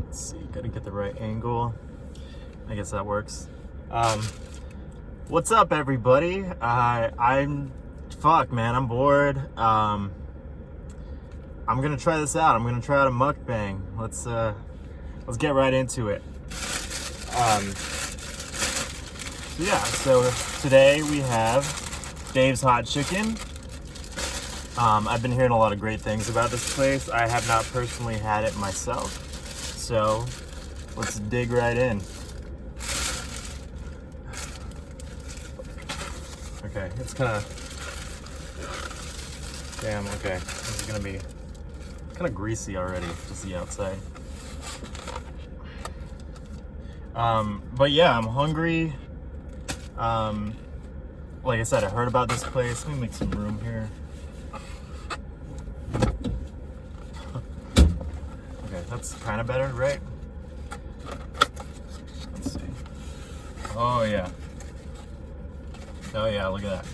Let's see, gotta get the right angle. I guess that works. What's up, everybody? I'm bored. I'm gonna try this out. I'm gonna try out a mukbang. Let's get right into it. So today we have Dave's Hot Chicken. I've been hearing a lot of great things about this place. I have not personally had it myself, so let's dig right in. Okay, it's kind of, damn, okay, this is gonna be kind of greasy already, just the outside. But yeah, I'm hungry. Like I said, I heard about this place. Let me make some room here. Okay, that's kind of better, right? Let's see. Oh yeah. Oh yeah, look at that.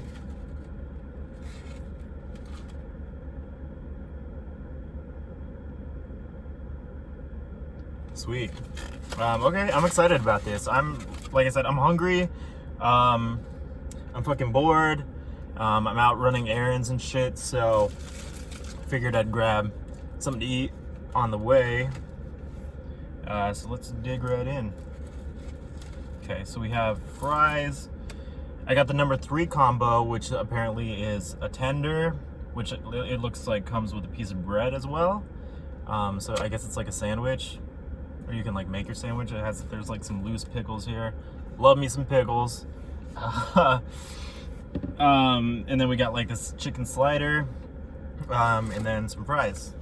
Sweet. Okay, I'm excited about this. Like I said, I'm hungry. I'm fucking bored. I'm out running errands and shit, so figured I'd grab something to eat on the way. So let's dig right in. Okay, so we have fries. I got the number 3 combo, which apparently is a tender, which it looks like comes with a piece of bread as well. So I guess it's like a sandwich, or you can like make your sandwich. There's like some loose pickles here. Love me some pickles. And then we got like this chicken slider, and then some fries.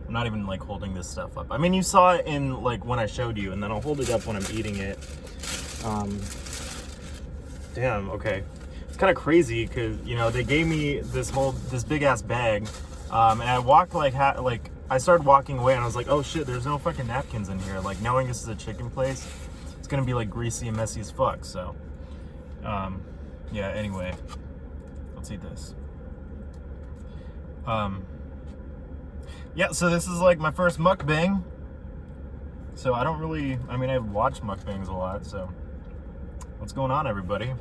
I'm not even like holding this stuff up. I mean, you saw it in like when I showed you, and then I'll hold it up when I'm eating it. Damn, okay. It's kind of crazy because, you know, they gave me this big ass bag, and I walked I started walking away and I was like, oh shit, there's no fucking napkins in here. Like, knowing this is a chicken place, it's gonna be like greasy and messy as fuck. So, yeah, anyway, let's eat this. Yeah, so this is like my first mukbang. So I mean, I've watched mukbangs a lot, so what's going on, everybody?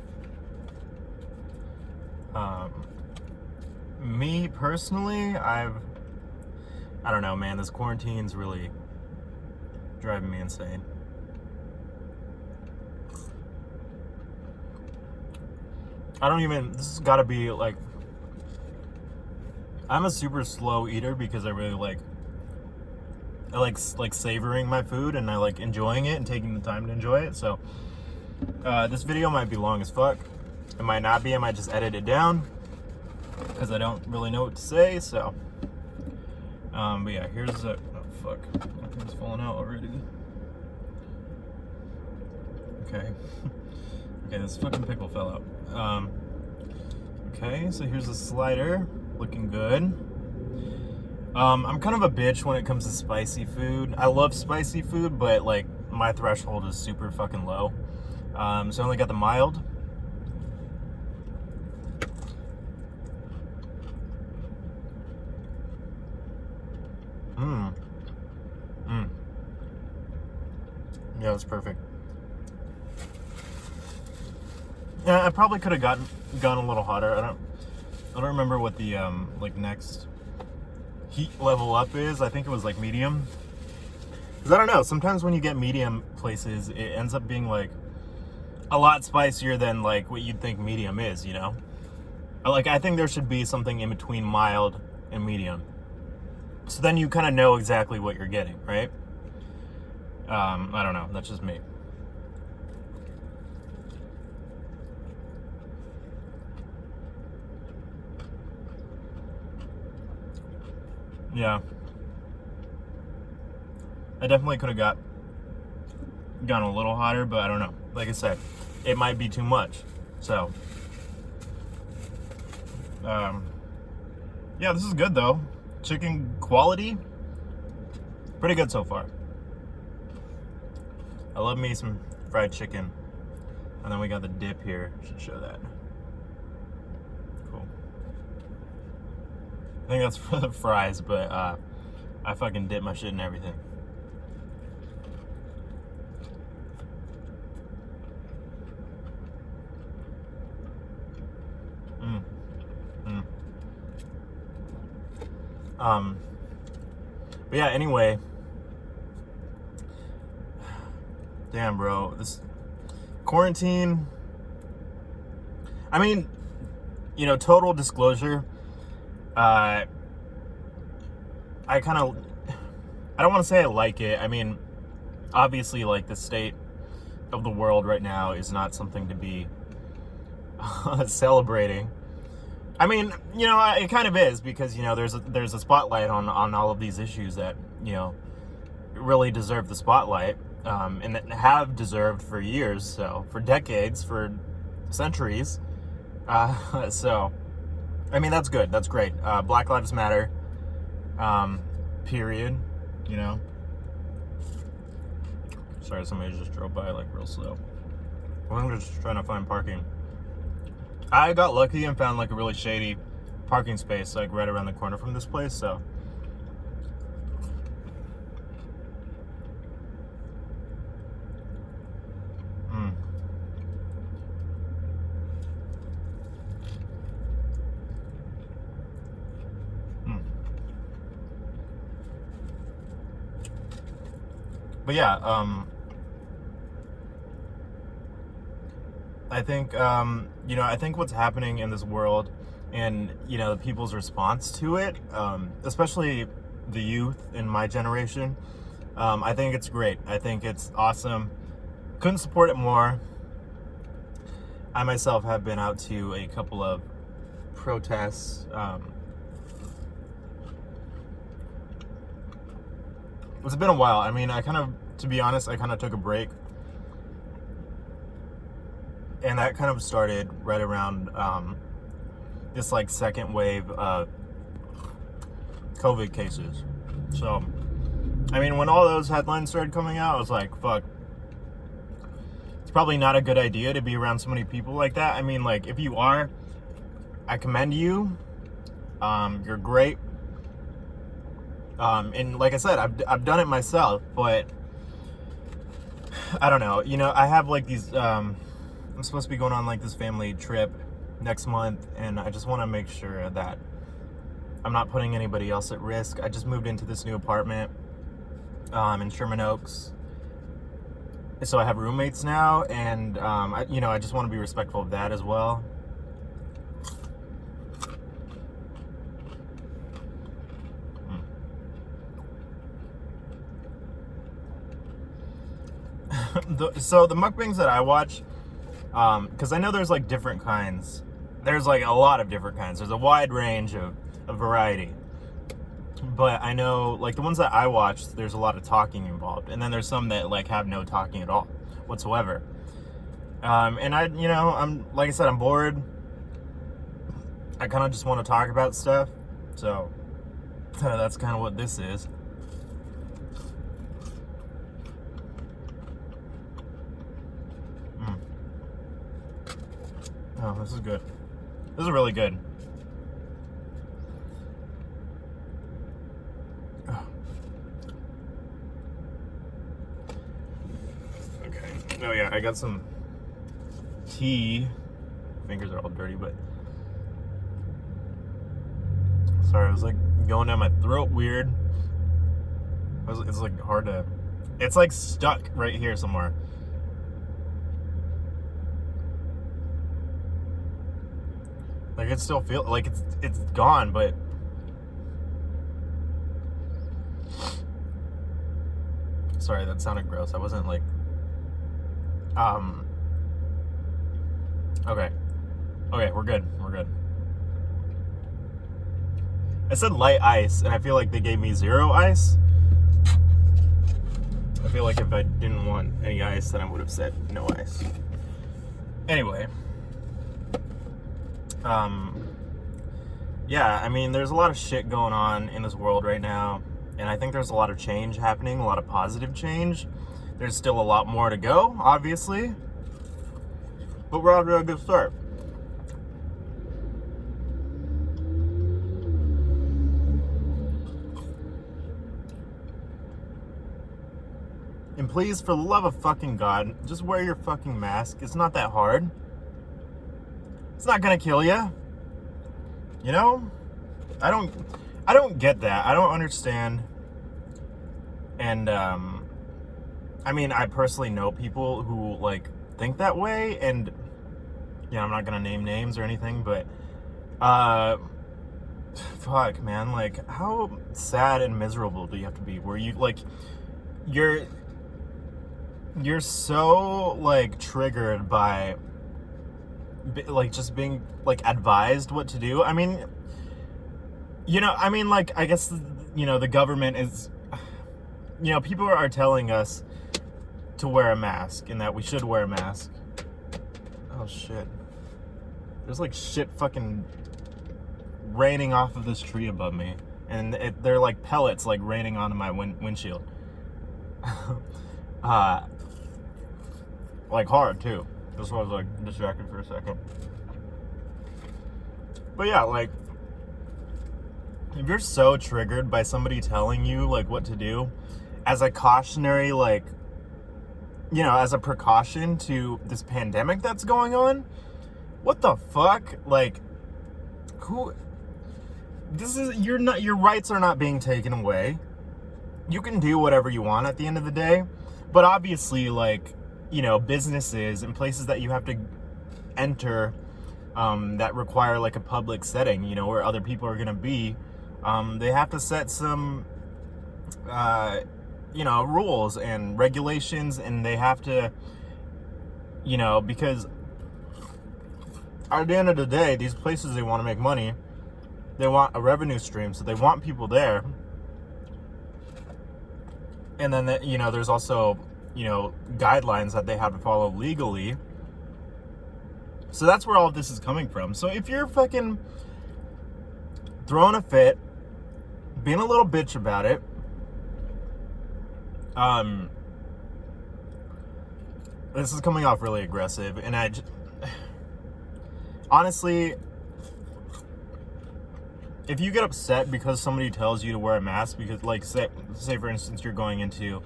Me personally, I don't know, man, this quarantine's really driving me insane. This has gotta be like, I'm a super slow eater because I really I like savoring my food, and I like enjoying it and taking the time to enjoy it. So this video might be long as fuck. It might not be. I might just edit it down because I don't really know what to say. So but yeah, here's the, oh fuck, my thing's falling out already. Okay. Okay, this fucking pickle fell out. Okay, so here's the slider, looking good. I'm kind of a bitch when it comes to spicy food. I love spicy food, but like my threshold is super fucking low. So I only got the mild. Yeah, that's perfect. Yeah, I probably could have gone a little hotter. I don't remember what the like next heat level up is. I think it was like medium. Cause I don't know. Sometimes when you get medium places, it ends up being like a lot spicier than like what you'd think medium is. You know, like I think there should be something in between mild and medium. So then you kind of know exactly what you're getting, right? I don't know. That's just me. Yeah. I definitely could have gone a little hotter, but I don't know. Like I said, it might be too much. So, yeah, this is good though. Chicken quality, pretty good so far. I love me some fried chicken. And then we got the dip here. Should show that. Cool. I think that's for the fries, but I fucking dip my shit in everything. But yeah, anyway. Damn, bro. This quarantine. I mean, total disclosure. I don't want to say I like it. I mean, obviously, like, the state of the world right now is not something to be celebrating. I mean, it kind of is, because there's a spotlight on all of these issues that really deserve the spotlight, and that have deserved for years, so for decades, for centuries. So I mean, that's good, that's great. Black Lives Matter, period. Sorry, somebody just drove by like real slow. I'm just trying to find parking. I got lucky and found like a really shady parking space like right around the corner from this place, so. But yeah, I think, I think what's happening in this world and, people's response to it, especially the youth in my generation, I think it's great. I think it's awesome. Couldn't support it more. I myself have been out to a couple of protests. It's been a while. I mean, to be honest, I kind of took a break. And that kind of started right around this like second wave of COVID cases. So, I mean, when all those headlines started coming out, I was like, fuck. It's probably not a good idea to be around so many people like that. I mean, like, if you are, I commend you. You're great. And like I said, I've done it myself, but I don't know. I have like these, I'm supposed to be going on like this family trip next month, and I just want to make sure that I'm not putting anybody else at risk. I just moved into this new apartment, in Sherman Oaks. So I have roommates now, and, I just want to be respectful of that as well. So the mukbangs that I watch, because I know there's like different kinds. There's like a lot of different kinds. There's a wide range of variety. But I know like the ones that I watch, there's a lot of talking involved. And then there's some that like have no talking at all whatsoever. And I'm, like I said, I'm bored. I kind of just want to talk about stuff. So that's kind of what this is. Oh, this is good. This is really good. Okay. Oh yeah, I got some tea. Fingers are all dirty, but sorry, it was like going down my throat weird. It's like hard to. It's like stuck right here somewhere. Like it still feels like it's gone, but sorry, that sounded gross. I wasn't like okay, we're good. I said light ice, and I feel like they gave me 0 ice. I feel like if I didn't want any ice, then I would have said no ice. Anyway. Yeah, I mean, there's a lot of shit going on in this world right now, and I think there's a lot of change happening, a lot of positive change. There's still a lot more to go, obviously, but we're off to a good start. And please, for the love of fucking God, just wear your fucking mask. It's not that hard. It's not gonna kill you. You know? I don't get that. I don't understand. And I mean, I personally know people who like think that way, and I'm not gonna name names or anything, but fuck, man, like, how sad and miserable do you have to be where you like you're so like triggered by like just being like advised what to do? I mean, like, I guess the government is, people are telling us to wear a mask and that we should wear a mask. Oh shit, there's like shit fucking raining off of this tree above me, and they're like pellets like raining onto my windshield. Like hard too. That's why I was like distracted for a second. But yeah, like, if you're so triggered by somebody telling you like what to do as a cautionary, like, as a precaution to this pandemic that's going on, what the fuck? Like, your rights are not being taken away. You can do whatever you want at the end of the day, but obviously, like, businesses and places that you have to enter that require like a public setting, where other people are going to be, they have to set some rules and regulations, and they have to, because at the end of the day, these places, they want to make money. They want a revenue stream, so they want people there. And then, there's also, guidelines that they have to follow legally. So that's where all of this is coming from. So if you're fucking throwing a fit, being a little bitch about it, this is coming off really aggressive, and honestly, if you get upset because somebody tells you to wear a mask, because, like, say for instance, you're going into,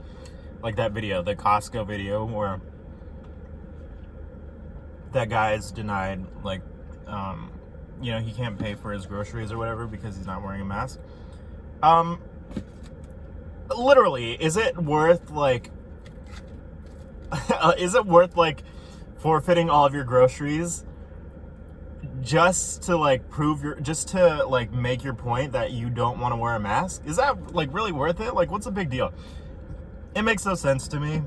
like, that video, the Costco video, where that guy's denied, like, he can't pay for his groceries or whatever because he's not wearing a mask. Literally, is it worth, like, forfeiting all of your groceries just to, like, make your point that you don't want to wear a mask? Is that, like, really worth it? Like, what's the big deal? It makes no sense to me.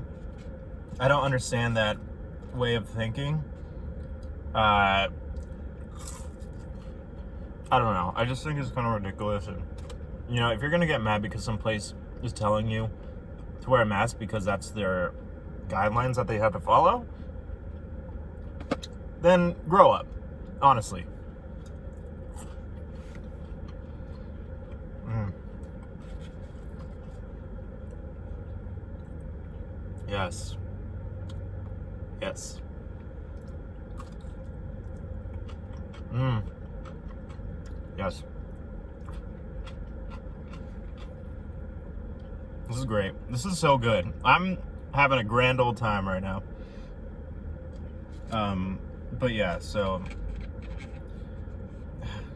I don't understand that way of thinking. I don't know. I just think it's kind of ridiculous. And, if you're going to get mad because some place is telling you to wear a mask because that's their guidelines that they have to follow, then grow up. Honestly. Yes. Yes. This is great. This is so good. I'm having a grand old time right now. But yeah, so,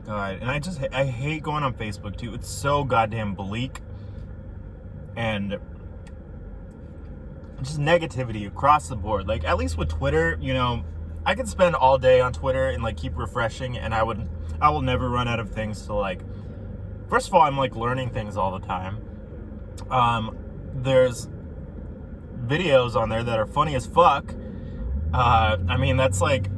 God, and I hate going on Facebook too. It's so goddamn bleak, and just negativity across the board. Like, at least with Twitter, I could spend all day on Twitter and, like, keep refreshing, and I will never run out of things to, like, first of all, I'm, like, learning things all the time. There's videos on there that are funny as fuck. I mean, that's, like,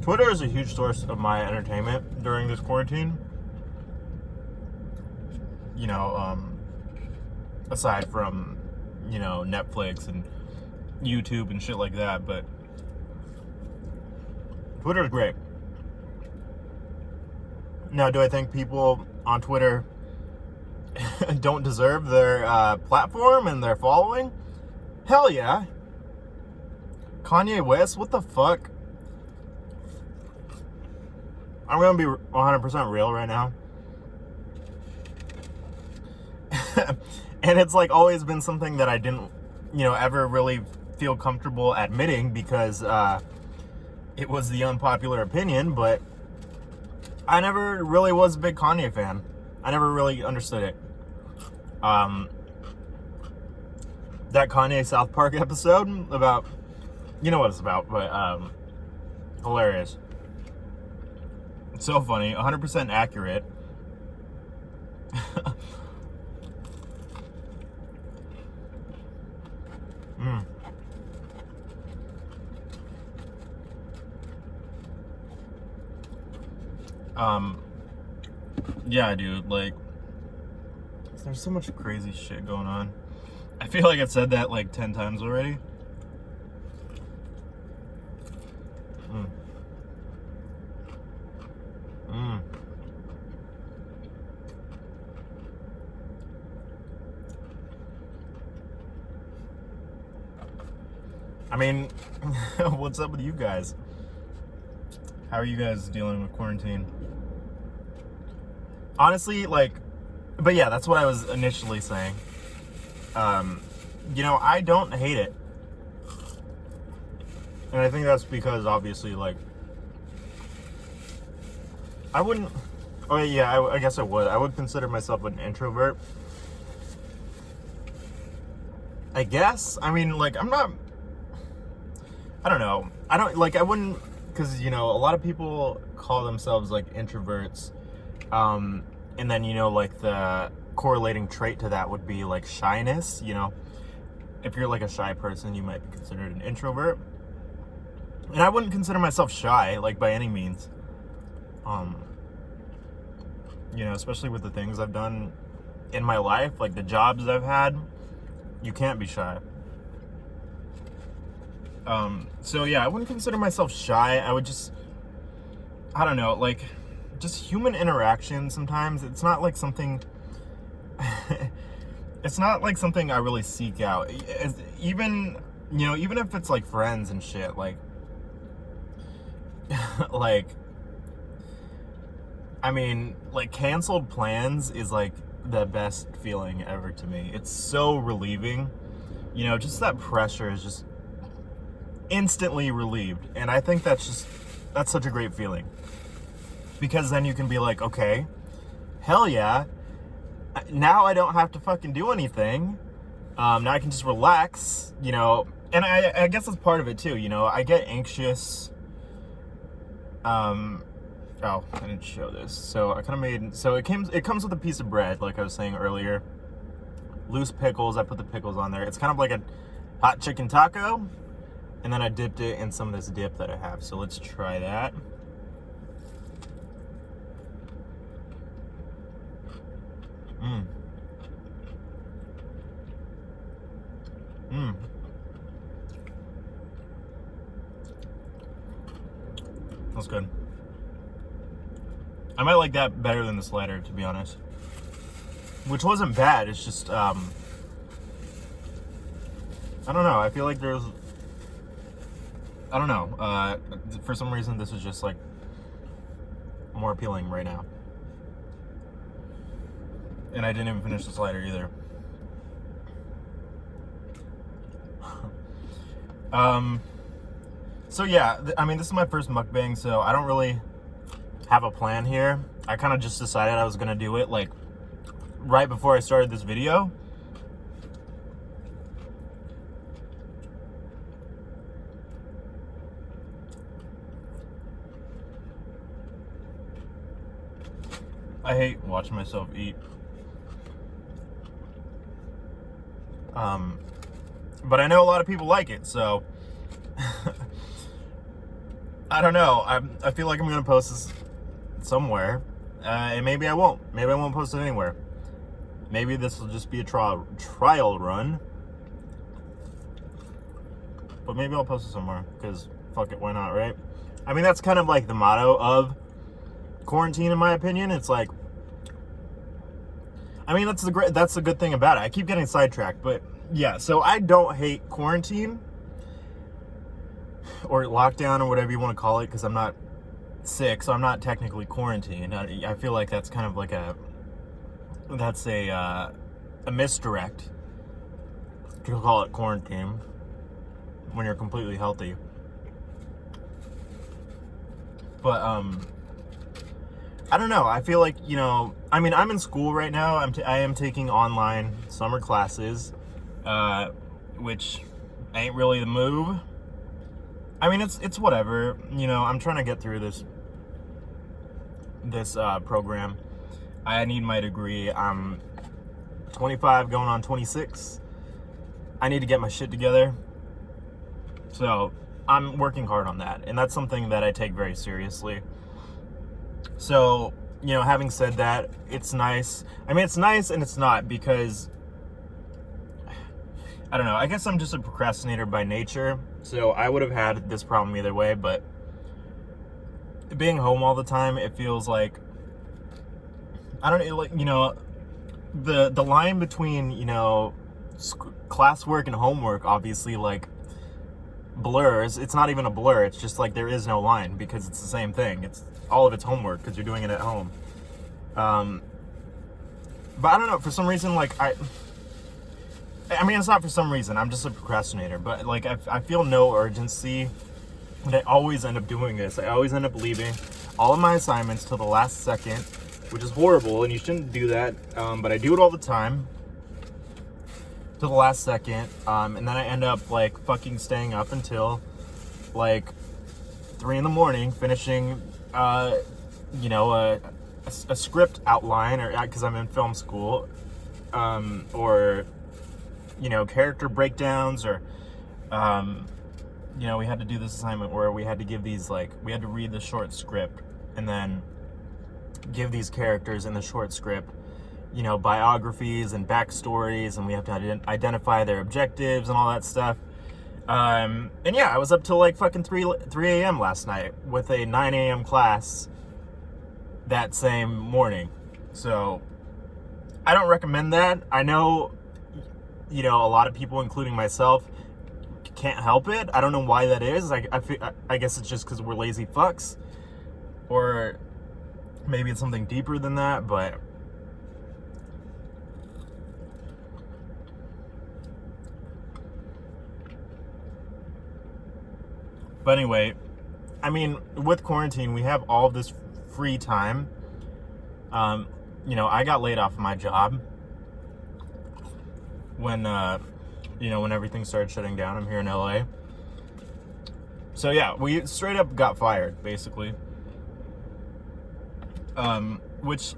Twitter is a huge source of my entertainment during this quarantine. Aside from, Netflix and YouTube and shit like that, but Twitter is great. Now, do I think people on Twitter don't deserve their platform and their following? Hell yeah. Kanye West, what the fuck? I'm gonna be 100% real right now. And it's like always been something that I didn't, ever really feel comfortable admitting because it was the unpopular opinion, but I never really was a big Kanye fan. I never really understood it. That Kanye South Park episode about, you know what it's about, but hilarious. It's so funny, 100% accurate. Yeah, dude, like, there's so much crazy shit going on. I feel like I've said that like 10 times already. I mean, what's up with you guys? How are you guys dealing with quarantine? Honestly, like, but yeah, that's what I was initially saying. I don't hate it. And I think that's because obviously, like, I wouldn't, oh yeah, I guess I would. I would consider myself an introvert. I guess. I mean, like, I don't know. I wouldn't, because, a lot of people call themselves, like, introverts. And then, like, the correlating trait to that would be, like, shyness, If you're, like, a shy person, you might be considered an introvert. And I wouldn't consider myself shy, like, by any means. Especially with the things I've done in my life, like the jobs I've had, you can't be shy. So yeah, I wouldn't consider myself shy. I would just, I don't know, like, just human interaction sometimes, it's not like something, it's not like something I really seek out. Even if it's like friends and shit, like, like, I mean, like, canceled plans is like the best feeling ever to me. It's so relieving. Just that pressure is just instantly relieved. And I think that's such a great feeling. Because then you can be like, okay, hell yeah, now I don't have to fucking do anything. Now I can just relax, and I guess that's part of it too, I get anxious. Oh, I didn't show this. So I kind of made, so it comes with a piece of bread, like I was saying earlier. Loose pickles, I put the pickles on there. It's kind of like a hot chicken taco. And then I dipped it in some of this dip that I have. So let's try that. That's good. I might like that better than the slider, to be honest. Which wasn't bad, it's just, I don't know, I feel like there's, I don't know, for some reason this is just, like, more appealing right now. And I didn't even finish the slider either. So yeah, I mean, this is my first mukbang, so I don't really have a plan here. I kind of just decided I was gonna do it, like, right before I started this video. I hate watching myself eat. But I know a lot of people like it, so I don't know. I feel like I'm gonna post this somewhere, and maybe I won't. Maybe I won't post it anywhere. Maybe this will just be a trial run. But maybe I'll post it somewhere, because fuck it, why not, right? I mean, that's kind of like the motto of quarantine, in my opinion. It's like, I mean, that's the good thing about it. I keep getting sidetracked, but yeah, so I don't hate quarantine or lockdown or whatever you want to call it, because I'm not sick, so I'm not technically quarantined. I feel like that's kind of like a misdirect to call it quarantine when you're completely healthy. But I don't know. I feel like, you know, I mean, I'm in school right now. I am taking online summer classes, which ain't really the move. I mean, it's whatever. You know, I'm trying to get through this program. I need my degree. I'm 25, going on 26. I need to get my shit together. So I'm working hard on that, and that's something that I take very seriously. So, you know, having said that, it's nice. I mean, it's nice and it's not, because I don't know. I guess I'm just a procrastinator by nature, so I would have had this problem either way. But being home all the time, it feels like, I don't know, like, you know, the line between, you know, classwork and homework obviously like blurs. It's not even a blur. It's just like there is no line, because it's the same thing. It's all of it's homework because you're doing it at home. But I don't know, for some reason, like I mean, it's not for some reason. I'm just a procrastinator, but like I feel no urgency, and I always end up doing this. I always end up leaving all of my assignments till the last second, which is horrible, and you shouldn't do that. But I do it all the time, to the last second, and then I end up like fucking staying up until like 3 a.m, finishing, you know, a script outline, or because I'm in film school, or, you know, character breakdowns, or, you know, we had to do this assignment where we had to give these, like, we had to read the short script and then give these characters in the short script, you know, biographies and backstories, and we have to identify their objectives and all that stuff. And yeah, I was up till like fucking 3 a.m. last night with a 9 a.m. class that same morning. So I don't recommend that. I know, you know, a lot of people, including myself, can't help it. I don't know why that is. I guess it's just because we're lazy fucks, or maybe it's something deeper than that, but anyway, I mean, with quarantine, we have all of this free time. You know, I got laid off of my job when, you know, when everything started shutting down. I'm here in LA. So yeah, we straight up got fired, basically. Which,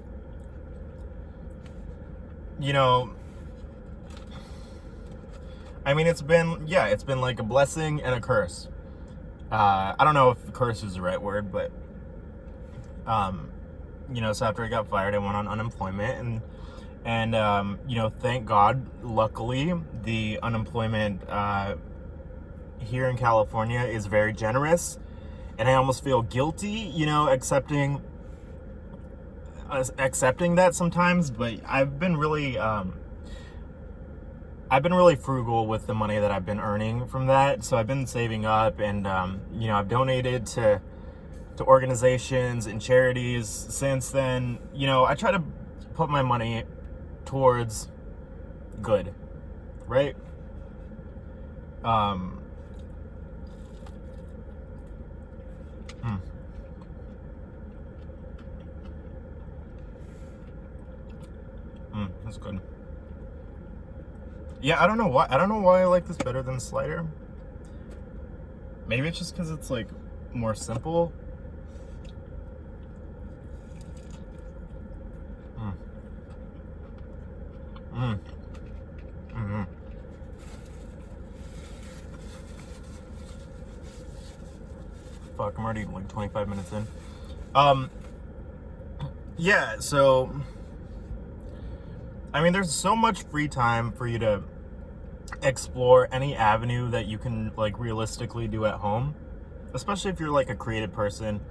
you know, I mean, it's been like a blessing and a curse. I don't know if curse is the right word, but, you know, so after I got fired, I went on unemployment, and you know, thank God, luckily, the unemployment, here in California is very generous, and I almost feel guilty, you know, accepting that sometimes, but I've been really frugal with the money that I've been earning from that. So I've been saving up, and, you know, I've donated to organizations and charities since then. You know, I try to put my money towards good, right? That's good. Yeah, I don't know why I like this better than Slider. Maybe it's just because it's like more simple. Fuck, I'm already like 25 minutes in. Yeah, so I mean, there's so much free time for you to explore any avenue that you can like realistically do at home, especially if you're like a creative person.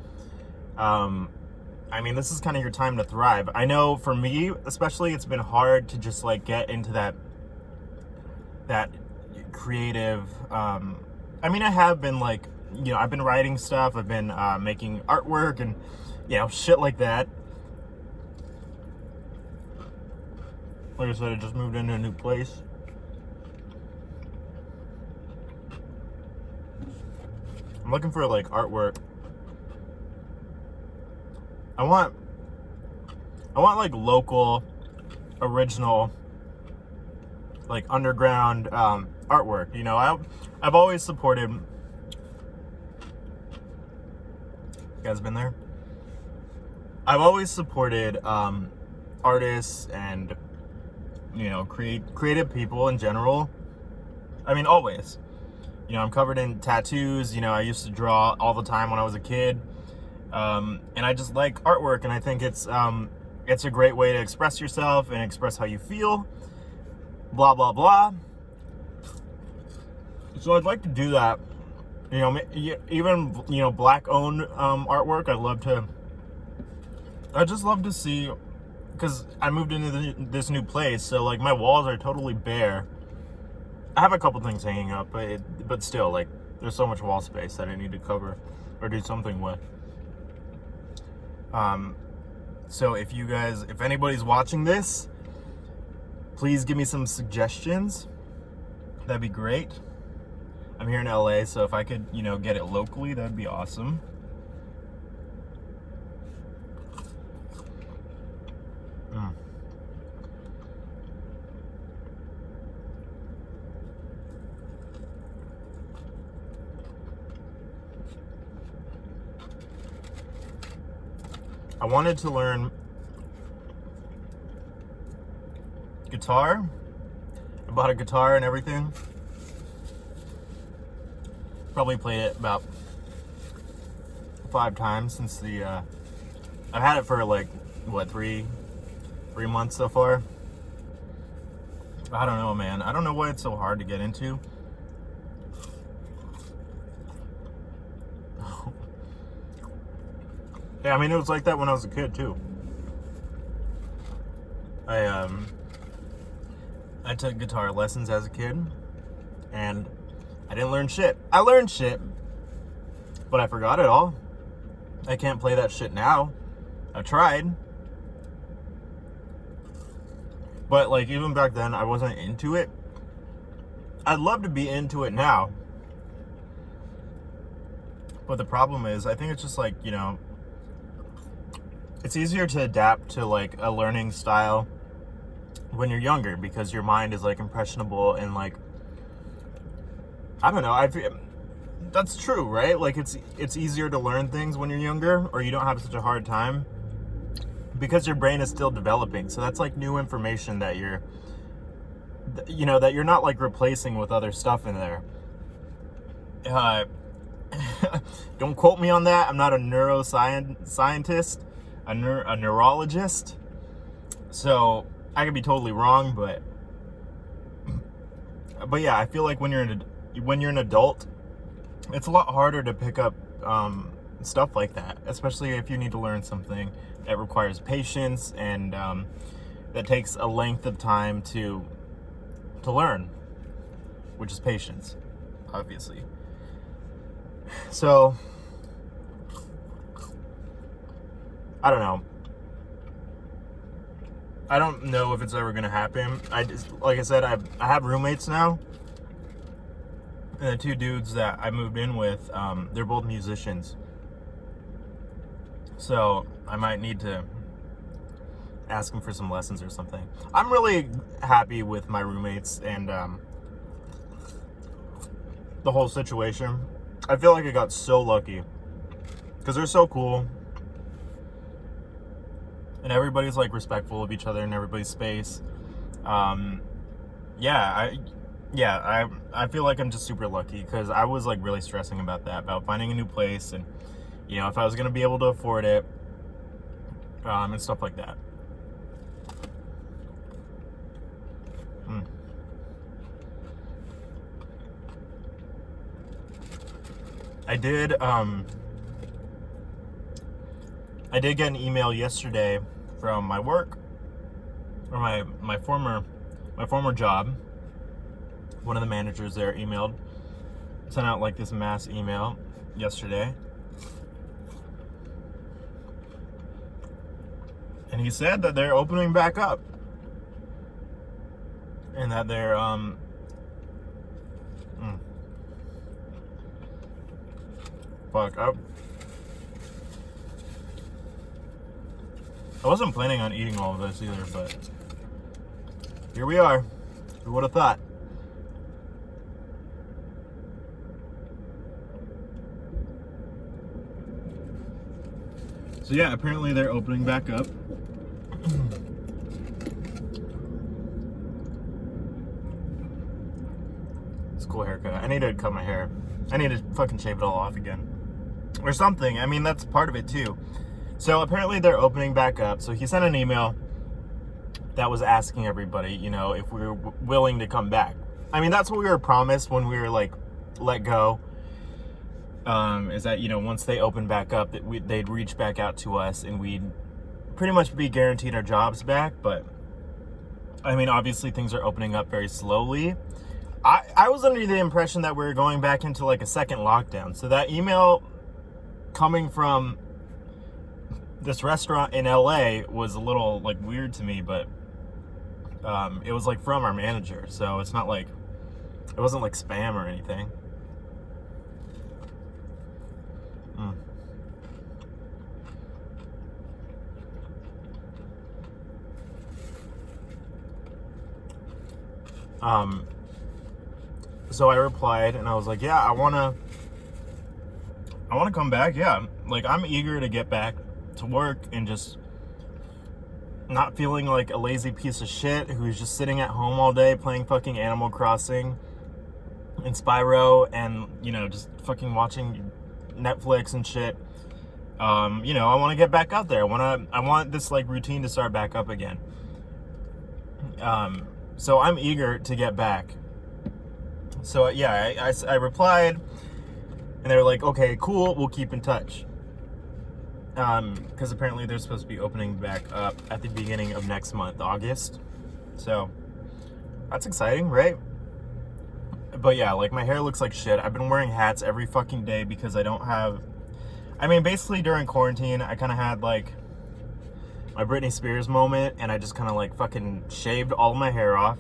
I mean, this is kind of your time to thrive. I know for me, especially, it's been hard to just like get into that creative, I mean, I have been like, you know, I've been writing stuff, I've been making artwork and, you know, shit like that. Like I said, I just moved into a new place. I'm looking for like artwork. I want like local, original, like underground artwork. You know, I've always supported. You guys been there? I've always supported artists and, you know, creative people in general. I mean, always. You know, I'm covered in tattoos. You know, I used to draw all the time when I was a kid. And I just like artwork, and I think it's a great way to express yourself and express how you feel. Blah, blah, blah. So I'd like to do that. You know, even, you know, black-owned artwork, I just love to see, because I moved into this new place, so like my walls are totally bare. I have a couple things hanging up, but still, like, there's so much wall space that I need to cover or do something with. So if anybody's watching this, please give me some suggestions. That'd be great. I'm here in LA, so if I could, you know, get it locally, that'd be awesome. I wanted to learn guitar. I bought a guitar and everything. Probably played it about 5 times since I've had it for like, what, 3 months so far. I don't know, man. I don't know why it's so hard to get into. Yeah, I mean, it was like that when I was a kid too. I took guitar lessons as a kid, and I didn't learn shit. I learned shit, but I forgot it all. I can't play that shit now. I tried, but like even back then, I wasn't into it. I'd love to be into it now, but the problem is, I think it's just like, you know, it's easier to adapt to like a learning style when you're younger, because your mind is like impressionable and like, I don't know, that's true, right? Like it's easier to learn things when you're younger, or you don't have such a hard time because your brain is still developing. So that's like new information that you're not like replacing with other stuff in there. Don't quote me on that. I'm not a neuroscientist, a neurologist, so I could be totally wrong, but yeah, I feel like when you're an adult, it's a lot harder to pick up stuff like that, especially if you need to learn something that requires patience and that takes a length of time to learn, which is patience, obviously. So I don't know. I don't know if it's ever gonna happen. Like I said, I have roommates now, and the 2 dudes that I moved in with, they're both musicians. So I might need to ask them for some lessons or something. I'm really happy with my roommates and the whole situation. I feel like I got so lucky because they're so cool. And everybody's like respectful of each other in everybody's space. I feel like I'm just super lucky, because I was like really stressing about that, about finding a new place, and you know, if I was gonna be able to afford it, and stuff like that. I did get an email yesterday from my work, or my former job. One of the managers there sent out like this mass email yesterday, and he said that they're opening back up. and that they're fuck up. I wasn't planning on eating all of this either, but here we are. Who would have thought? So yeah, apparently they're opening back up. It's a cool haircut. I need to cut my hair. I need to fucking shave it all off again. Or something. I mean, that's part of it too. So apparently they're opening back up. So he sent an email that was asking everybody, you know, if we were willing to come back. I mean, that's what we were promised when we were like let go. Is that, you know, once they open back up, that they'd reach back out to us and we'd pretty much be guaranteed our jobs back. But I mean, obviously things are opening up very slowly. I was under the impression that we were going back into like a second lockdown. So that email coming from this restaurant in LA was a little like weird to me, but it was like from our manager. So it's not like, it wasn't like spam or anything. So I replied and I was like, yeah, I want to come back. Yeah. Like, I'm eager to get back to work and just not feeling like a lazy piece of shit who's just sitting at home all day playing fucking Animal Crossing and Spyro and, you know, just fucking watching Netflix and shit. You know, I want to get back out there. I want this like routine to start back up again. So I'm eager to get back. So yeah, I replied and they were like, okay, cool, we'll keep in touch. Because apparently they're supposed to be opening back up at the beginning of next month, August. So that's exciting, right? But yeah, like my hair looks like shit. I've been wearing hats every fucking day because I don't have, I mean, basically during quarantine, I kind of had like my Britney Spears moment and I just kind of like fucking shaved all my hair off.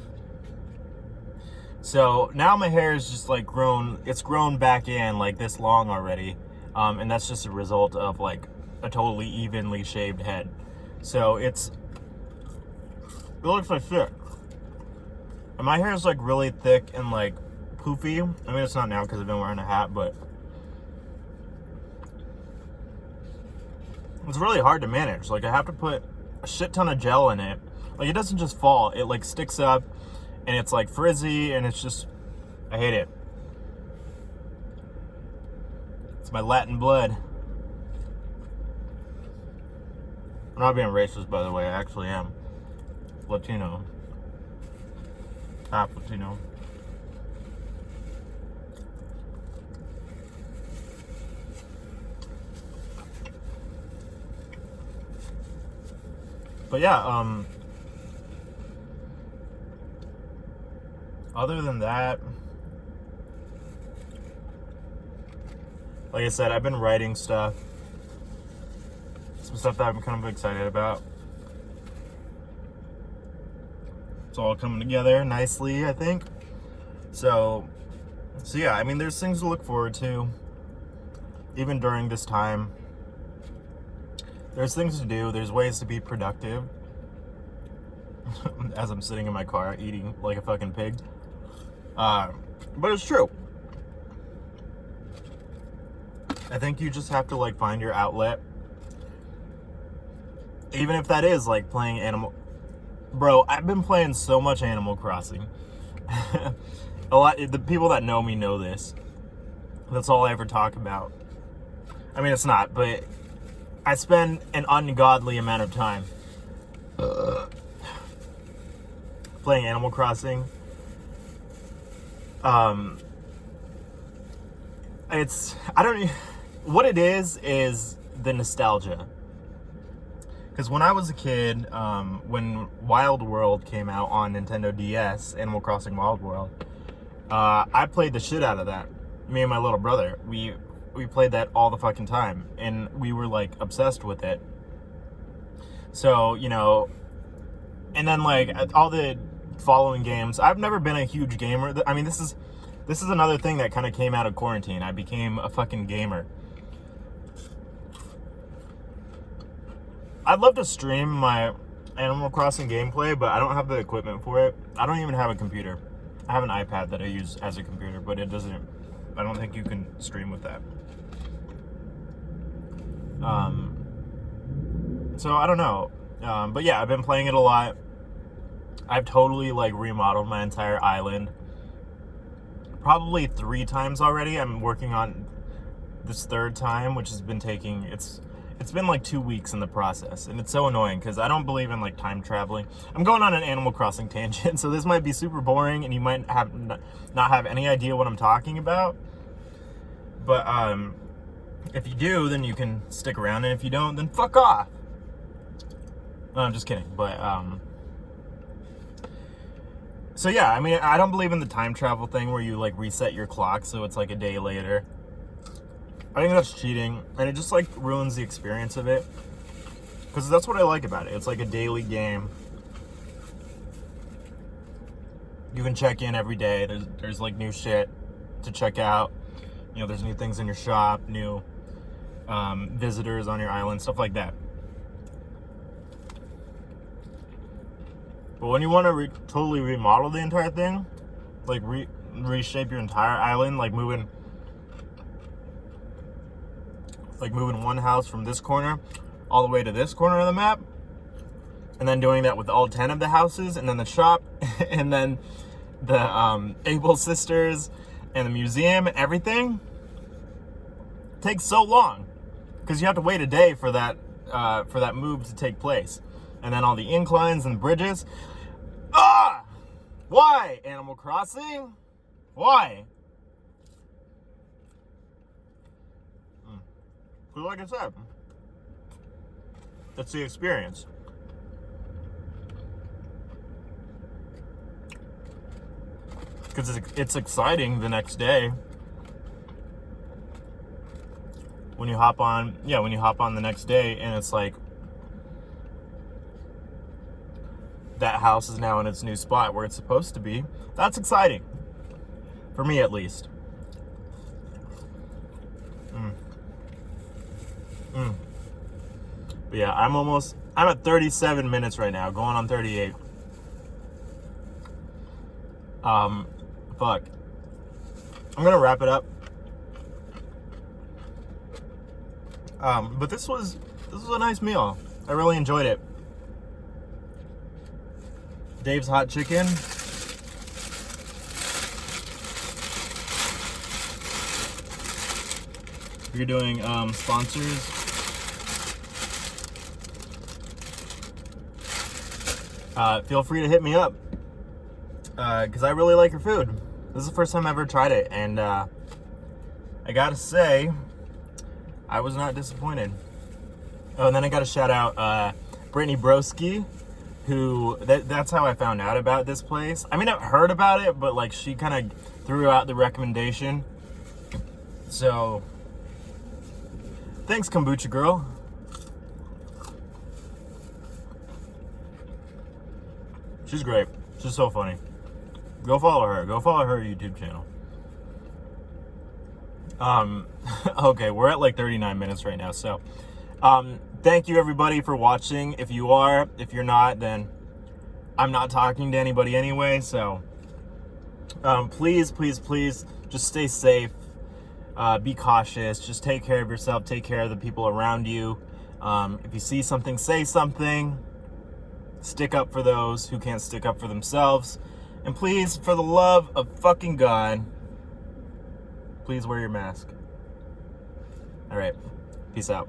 So now my hair is just like it's grown back in like this long already. And that's just a result of like a totally evenly shaved head. So it looks like shit. And my hair is like really thick and like poofy. I mean, it's not now because I've been wearing a hat, but it's really hard to manage. Like I have to put a shit ton of gel in it. Like it doesn't just fall. It like sticks up and it's like frizzy and it's just, I hate it. It's my Latin blood. I'm not being racist, by the way. I actually am Latino. Half Latino. But yeah, other than that, like I said, I've been writing stuff. Some stuff that I'm kind of excited about. It's all coming together nicely, I think. So yeah, I mean, there's things to look forward to. Even during this time. There's things to do. There's ways to be productive. As I'm sitting in my car eating like a fucking pig. But it's true. I think you just have to like find your outlet. Even if that is like playing Bro, I've been playing so much Animal Crossing. The people that know me know this. That's all I ever talk about. I mean, it's not, but I spend an ungodly amount of time playing Animal Crossing. What it is the nostalgia. Because when I was a kid, when Wild World came out on Nintendo DS, Animal Crossing Wild World, I played the shit out of that. Me and my little brother, we played that all the fucking time, and we were like obsessed with it. So, you know, and then like all the following games. I've never been a huge gamer. I mean, this is another thing that kind of came out of quarantine. I became a fucking gamer. I'd love to stream my Animal Crossing gameplay, but I don't have the equipment for it. I don't even have a computer. I have an iPad that I use as a computer, but I don't think you can stream with that. So I don't know. But yeah, I've been playing it a lot. I've totally like remodeled my entire island. Probably 3 times already. I'm working on this 3rd time, which has been taking, it's been like 2 weeks in the process, and it's so annoying because I don't believe in like time traveling. I'm going on an Animal Crossing tangent, so this might be super boring and you might not have any idea what I'm talking about. But if you do, then you can stick around, and if you don't, then fuck off. No, I'm just kidding. But so yeah, I mean, I don't believe in the time travel thing where you like reset your clock so it's like a day later. I think that's cheating, and it just like ruins the experience of it, because that's what I like about it. It's like a daily game. You can check in every day. There's like new shit to check out. You know, there's new things in your shop, new visitors on your island, stuff like that. But when you want to totally remodel the entire thing, like reshape your entire island, like moving one house from this corner all the way to this corner of the map, and then doing that with all 10 of the houses, and then the shop, and then the Able Sisters, and the museum, and everything, takes so long, because you have to wait a day for that move to take place, and then all the inclines and bridges. Why, Animal Crossing? Why? Because like I said, that's the experience. Because it's exciting the next day when you hop on the next day, and it's like that house is now in its new spot where it's supposed to be. That's exciting. For me, at least. But yeah, I'm at 37 minutes right now, going on 38. Fuck. I'm gonna wrap it up. But this was a nice meal. I really enjoyed it. Dave's Hot Chicken. If you're doing sponsors, feel free to hit me up, because I really like your food. This is the first time I ever tried it, and I gotta say, I was not disappointed. Oh, and then I gotta shout out Brittany Broski, who that's how I found out about this place. I mean, I've heard about it, but like she kind of threw out the recommendation. So thanks, Kombucha Girl. She's great. She's so funny. Go follow her. Go follow her YouTube channel. Okay, we're at like 39 minutes right now, so thank you everybody for watching. If you're not, then I'm not talking to anybody anyway, so please just stay safe, be cautious, just take care of yourself, take care of the people around you. If you see something, say something. Stick up for those who can't stick up for themselves, and please, for the love of fucking God, please wear your mask. All right, peace out.